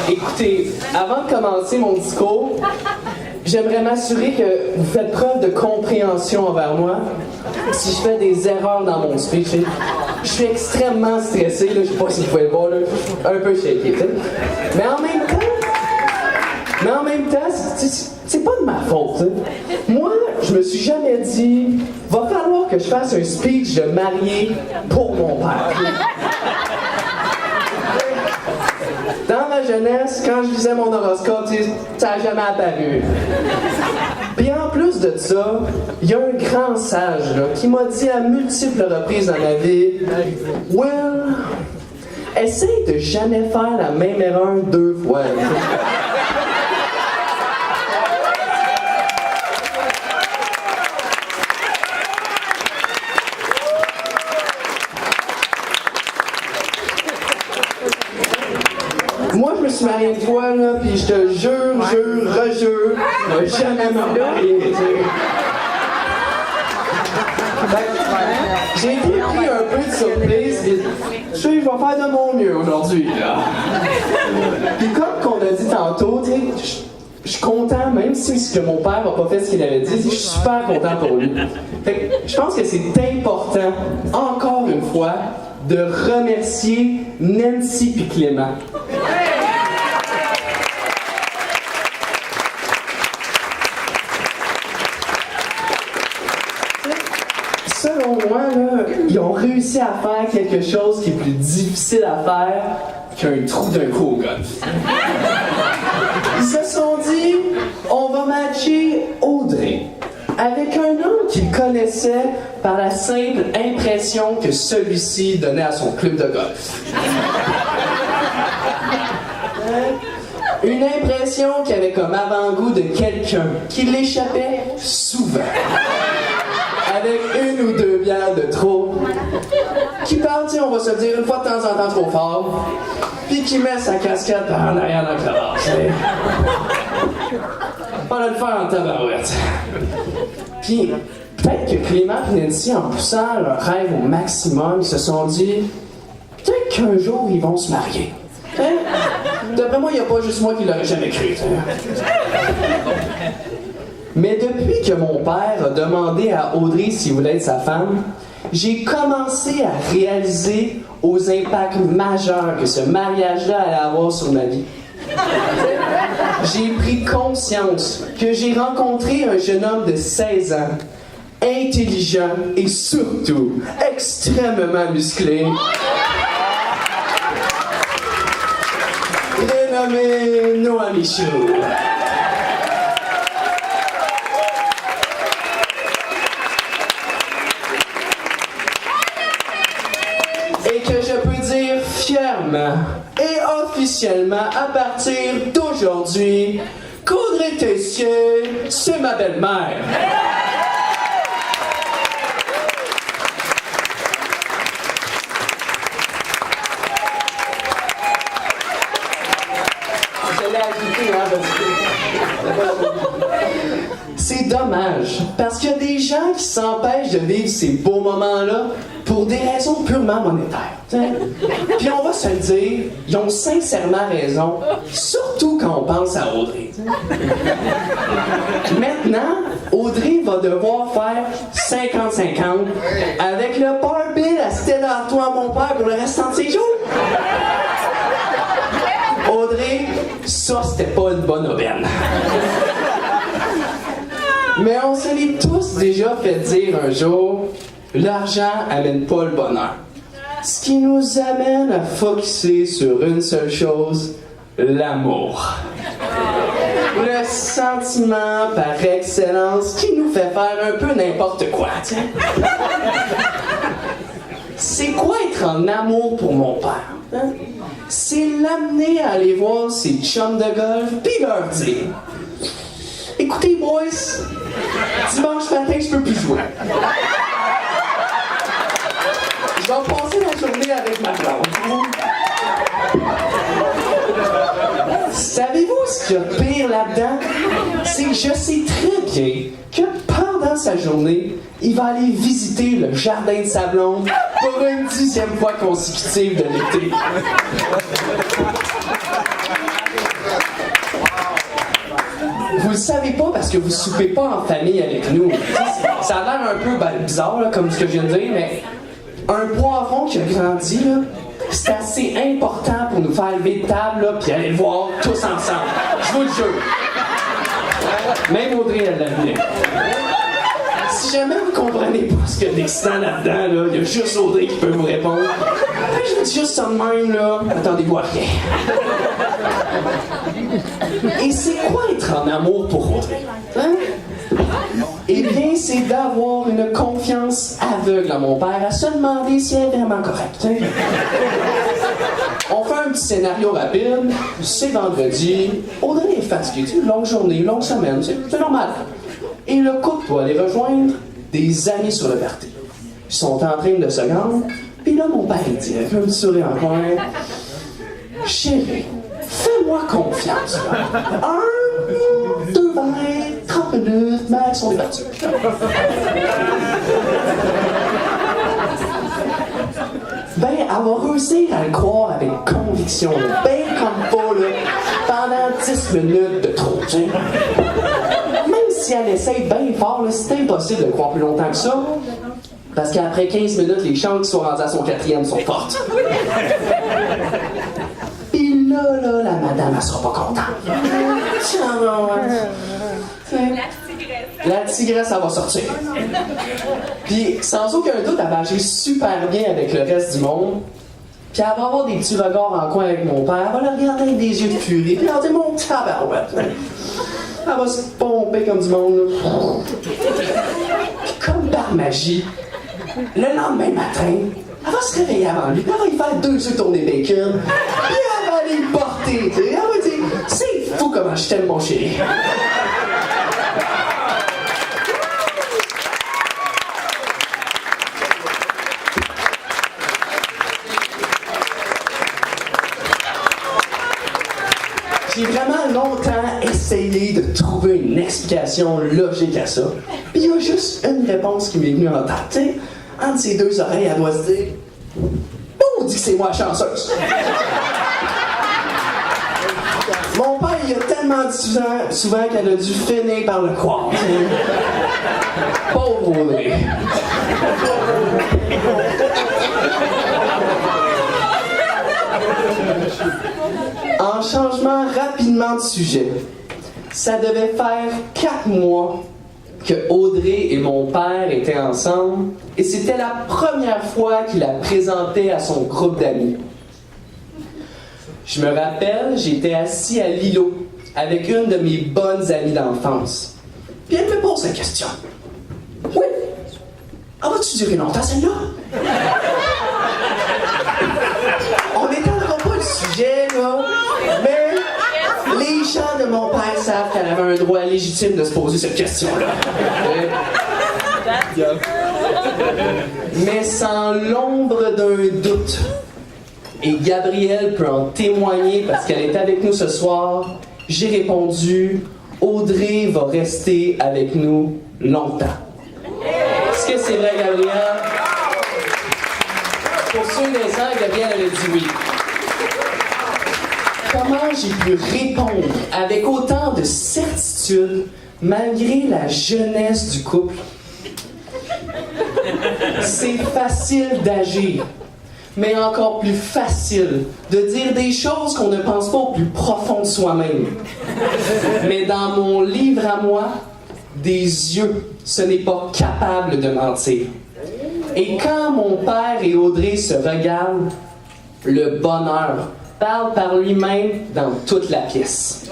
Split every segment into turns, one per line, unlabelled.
Écoutez, avant de commencer mon discours, j'aimerais m'assurer que vous faites preuve de compréhension envers moi si je fais des erreurs dans mon speech. Je suis extrêmement stressé, là, je sais pas si vous pouvez le voir, là, un peu shaké, tu sais. Mais en même temps, c'est pas de ma faute. T'sais. Moi, je me suis jamais dit, va falloir que je fasse un speech de mariée pour mon père. Dans ma jeunesse, quand je lisais mon horoscope, ça n'a jamais apparu. Puis en plus de ça, il y a un grand sage là, qui m'a dit à multiples reprises dans ma vie, « Well, essaye de jamais faire la même erreur 2 fois. » Moi, je me suis marié une fois, là, puis je te jure, rejure, je vais jamais me marier, tu sais. J'ai été pris un peu de surprise, puis je sais, je vais faire de mon mieux aujourd'hui, là. Puis comme qu'on a dit tantôt, tu sais, je suis content, même si ce que mon père n'a pas fait ce qu'il avait dit, je suis super content pour lui. Fait que je pense que c'est important, encore une fois, de remercier Nancy et Clément. Selon moi, là, ils ont réussi à faire quelque chose qui est plus difficile à faire qu'un trou d'un coup au golf. Ils se sont dit, on va matcher Audrey avec un homme qu'ils connaissaient par la simple impression que celui-ci donnait à son club de golf. Une impression qui avait comme avant-goût de quelqu'un qui l'échappait souvent. Avec 1 ou 2 bières de trop. Qui parle, on va se dire, une fois de temps en temps trop fort. Puis qui met sa casquette par en arrière dans le cravache. On va le faire en tabarouette. Puis, peut-être que Clément et Nancy, en poussant leur rêve au maximum, ils se sont dit, peut-être qu'un jour, ils vont se marier. Hein? D'après moi, il n'y a pas juste moi qui l'aurais jamais cru. Mais depuis que mon père a demandé à Audrey s'il voulait être sa femme, j'ai commencé à réaliser aux impacts majeurs que ce mariage-là allait avoir sur ma vie. J'ai pris conscience que j'ai rencontré un jeune homme de 16 ans, intelligent et surtout extrêmement musclé, dénommé Noah Michaud. Et que je peux dire fièrement et officiellement à partir d'aujourd'hui qu'Audrey Tessier, c'est ma belle-mère. Je l'ai ajouté, c'est dommage, parce qu'il y a des gens qui s'empêchent de vivre ces beaux moments-là pour des raisons purement monétaires. T'sais. Puis on va se le dire, ils ont sincèrement raison, surtout quand on pense à Audrey. T'sais. Maintenant, Audrey va devoir faire 50-50 avec le power bill à Stella Artois à mon père pour le restant de ses jours. Audrey, ça c'était pas une bonne aubaine. Mais on se l'est tous déjà fait dire un jour, l'argent amène pas le bonheur. Ce qui nous amène à focusser sur une seule chose, l'amour. Le sentiment par excellence qui nous fait faire un peu n'importe quoi, tiens. C'est quoi être en amour pour mon père? Hein? C'est l'amener à aller voir ses chums de golf puis leur dire, écoutez boys, dimanche matin je peux plus jouer. Je vais passer la journée avec ma blonde. Savez-vous ce qu'il y a de pire là-dedans? C'est que je sais très bien que pendant sa journée, il va aller visiter le jardin de sa blonde pour une 10e fois consécutive de l'été. le savez pas parce que vous soupez pas en famille avec nous. Ça a l'air un peu bizarre, là, comme ce que je viens de dire, mais un poivron qui a grandi, là, c'est assez important pour nous faire lever de table, là, puis aller le voir tous ensemble. Je vous le jure. Même Audrey, elle l'a vu. Si jamais vous comprenez pas ce qu'il y a d'excitant là-dedans, là, il y a juste Audrey qui peut vous répondre. Je vous dis juste ça de même, là. Attendez-vous à rien. Et c'est quoi être en amour pour Audrey? Hein? Eh bien, c'est d'avoir une confiance aveugle à mon père, à se demander si elle est vraiment correcte. Hein? On fait un petit scénario rapide. C'est vendredi. Audrey est fatiguée. C'est une longue journée, une longue semaine. C'est normal. Et le couple doit aller rejoindre des amis sur le party. Ils sont en train de se gendre. Puis là, mon père, il dit, avec un petit sourire en coin, « Chérie, fais-moi confiance. 1, 2 verres, 30 minutes, max, on est parti. » Ben, elle va réussir à le croire avec conviction, là, ben comme pas, là, pendant 10 minutes de trop, tu sais. Même si elle essaye bien fort, là, c'est impossible de le croire plus longtemps que ça. Parce qu'après 15 minutes, les chances qui sont rendues à son 4e sont fortes. Pis là, la madame, elle sera pas contente. La tigresse, elle va sortir. Puis, sans aucun doute, elle va agir super bien avec le reste du monde. Puis, elle va avoir des petits regards en coin avec mon père. Elle va le regarder avec des yeux de furie. Puis, elle va dire, mon tabarouette. Elle va se pomper comme du monde. Puis, comme par magie, le lendemain matin, elle va se réveiller avant lui. Elle va lui faire 2 œufs tournés bacon. Puis, elle va aller le porter. Elle va dire, c'est fou comment je t'aime, mon chéri. J'ai vraiment longtemps essayé de trouver une explication logique à ça. Puis il y a juste une réponse qui m'est venue en tête. T'sais, entre ses 2 oreilles, elle doit se dire « Oh, dit que c'est moi la chanceuse! » Mon père, il a tellement dit souvent qu'elle a dû finir par le croire. Pauvre Audrey. En changement rapidement de sujet, ça devait faire 4 mois que Audrey et mon père étaient ensemble et c'était la première fois qu'il la présentait à son groupe d'amis. Je me rappelle, j'étais assis à l'îlot avec une de mes bonnes amies d'enfance. Puis elle me pose la question. « Oui, elle va-tu durer longtemps celle-là? » On n'étendra pas le sujet, là, mais les gens de mon père savent qu'elle avait un droit légitime de se poser cette question-là. Mais sans l'ombre d'un doute, et Gabrielle peut en témoigner parce qu'elle est avec nous ce soir, j'ai répondu, Audrey va rester avec nous longtemps. Est-ce que c'est vrai, Gabrielle? Pour ceux des gens, Gabrielle avait dit oui. Comment j'ai pu répondre avec autant de certitude malgré la jeunesse du couple? C'est facile d'agir, mais encore plus facile de dire des choses qu'on ne pense pas au plus profond de soi-même. Mais dans mon livre à moi, des yeux, ce n'est pas capable de mentir. Et quand mon père et Audrey se regardent, le bonheur parle par lui-même dans toute la pièce.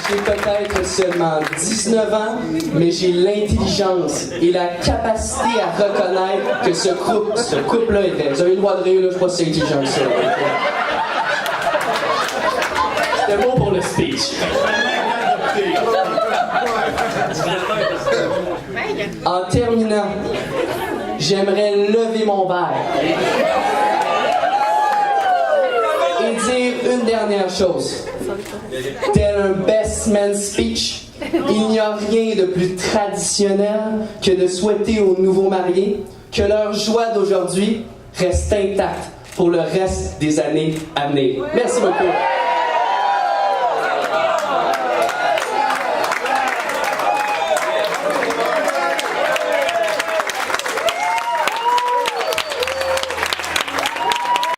J'ai peut-être seulement 19 ans, mais j'ai l'intelligence et la capacité à reconnaître que ce couple-là était. Vous avez le droit de rire, là, je sais pas si c'est intelligent que ça. C'était bon pour le speech. En terminant, j'aimerais lever mon verre et dire une dernière chose. Tel un best man speech, Il n'y a rien de plus traditionnel que de souhaiter aux nouveaux mariés que leur joie d'aujourd'hui reste intacte pour le reste des années à venir. Merci beaucoup.